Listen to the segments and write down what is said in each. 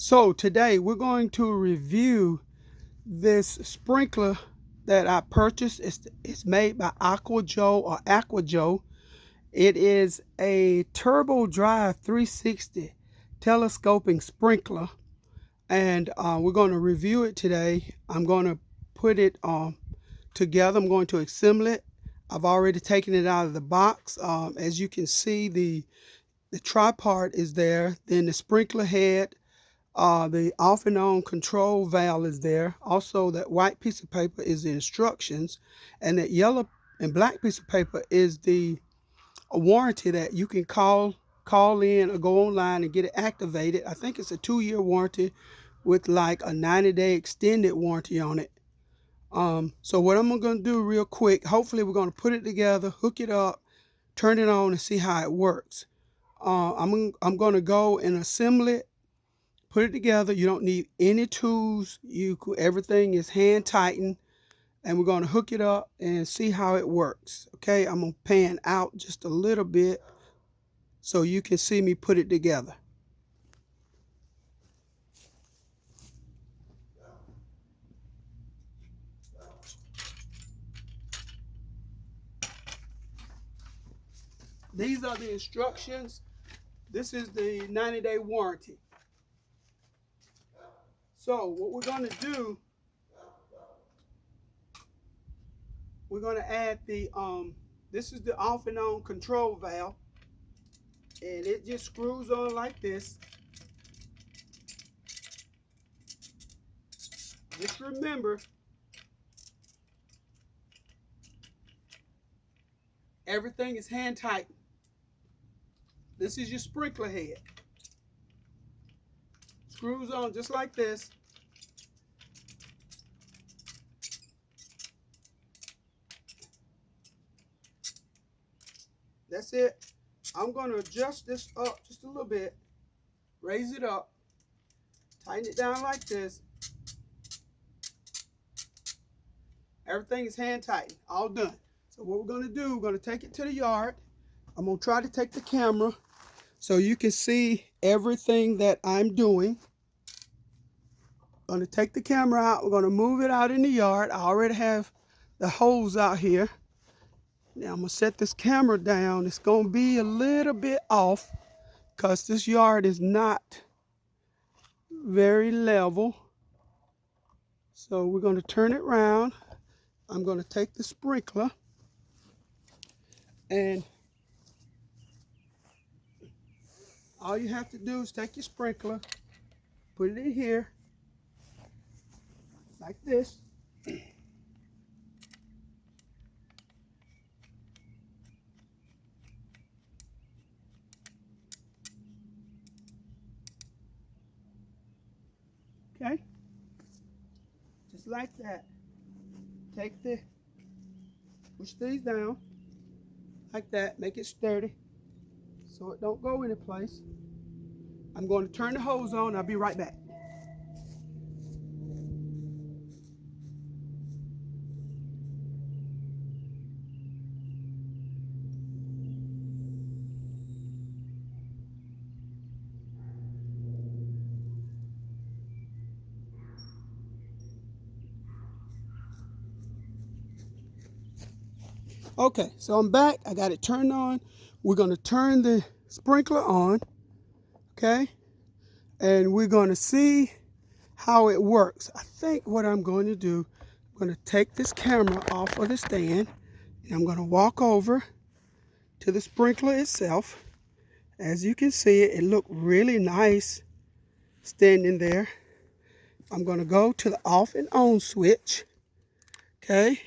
So today we're going to review this sprinkler that I purchased. It's made by Aqua or Aqua. It is a turbo drive 360 telescoping sprinkler, and we're going to review it today. I'm going to put it together. I'm going to assemble it. I've already taken it out of the box. As you can see, the tripod is there. Then the sprinkler head. The off and on control valve is there. Also, that white piece of paper is the instructions, and that yellow and black piece of paper is the warranty that you can call in or go online and get it activated. I think it's a 2-year warranty with like a 90-day extended warranty on it. So what I'm going to do real quick, hopefully we're going to put it together, hook it up, turn it on, and see how it works. I'm going to go and assemble it, put it together. You don't need any tools. Everything is hand tightened, and we're going to hook it up and see how it works. Okay, I'm going to pan out just a little bit so you can see me put it together. These are the instructions. This is the 90-day warranty. So what we're going to do, we're going to add the this is the off and on control valve, and it just screws on like this. Just remember, everything is hand tightened. This is your sprinkler head. Screws on just like this. That's it. I'm going to adjust this up just a little bit. Raise it up. Tighten it down like this. Everything is hand tightened. All done. So what we're going to do, we're going to take it to the yard. I'm going to try to take the camera so you can see everything that I'm doing. I'm going to take the camera out. We're going to move it out in the yard. I already have the hose out here. Now I'm going to set this camera down. It's going to be a little bit off because this yard is not very level. So we're going to turn it around. I'm going to take the sprinkler and all you have to do is take your sprinkler, put it in here like this. Okay, just like that. Push these down like that, make it sturdy so it don't go any place. I'm going to turn the hose on. I'll be right back. Okay, so I'm back. I got it turned on. We're going to turn the sprinkler on, okay? And we're going to see how it works. I think what I'm going to do, I'm going to take this camera off of the stand, and I'm going to walk over to the sprinkler itself. As you can see, it looked really nice standing there. I'm going to go to the off and on switch, okay?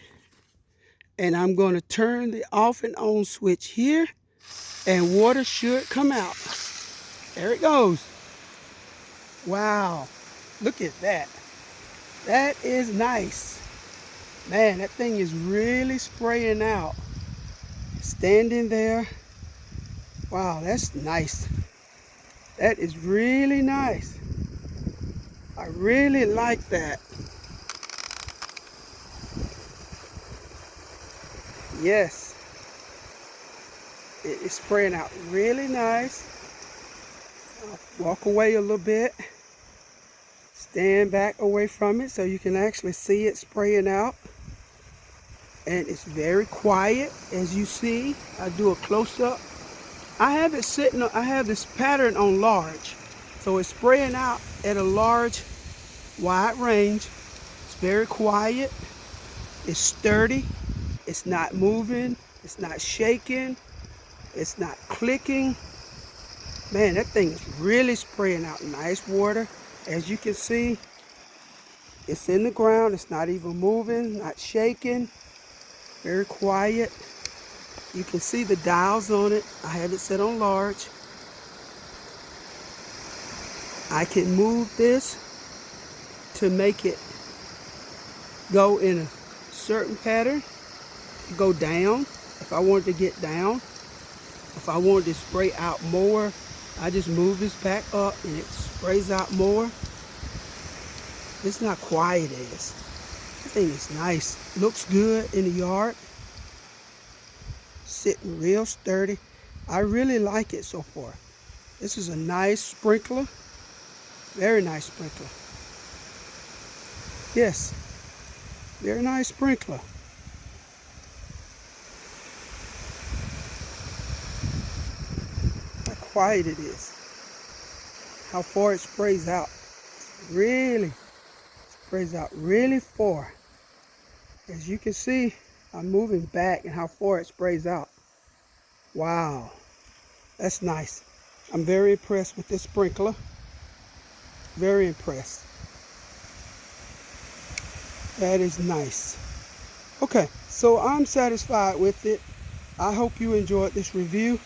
And I'm going to turn the off and on switch here, and water should come out. There it goes. Wow, look at that. That is nice. Man, that thing is really spraying out. Standing there. Wow, that's nice. That is really nice. I really like that. Yes. It is spraying out really nice. I'll walk away a little bit. stand back away from it so you can actually see it spraying out. And it's very quiet, as you see. I do a close-up. I have it sitting, I have this pattern on large. So it's spraying out at a large, wide range. It's very quiet. It's sturdy. It's not moving. It's not shaking. It's not clicking. Man, that thing is really spraying out nice water. As you can see, it's in the ground. It's not even moving, not shaking. Very quiet. You can see the dials on it. I have it set on large. I can move this to make it go in a certain pattern. Go down if I wanted to get down. If I wanted to spray out more, I just move this back up and it sprays out more. It's not quiet as. I think it's nice. Looks good in the yard. Sitting real sturdy. I really like it so far. This is a nice sprinkler. Very nice sprinkler. Yes. Very nice sprinkler. How quiet it is. How far it sprays out. Really sprays out really far. As you can see, I'm moving back and how far it sprays out. Wow, that's nice. I'm very impressed with this sprinkler. Very impressed. That is nice. Okay, so I'm satisfied with it. I hope you enjoyed this review.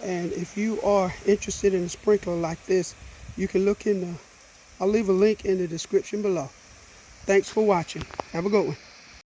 And if you are interested in a sprinkler like this, you can look in the, I'll leave a link in the description below. Thanks for watching. Have a good one.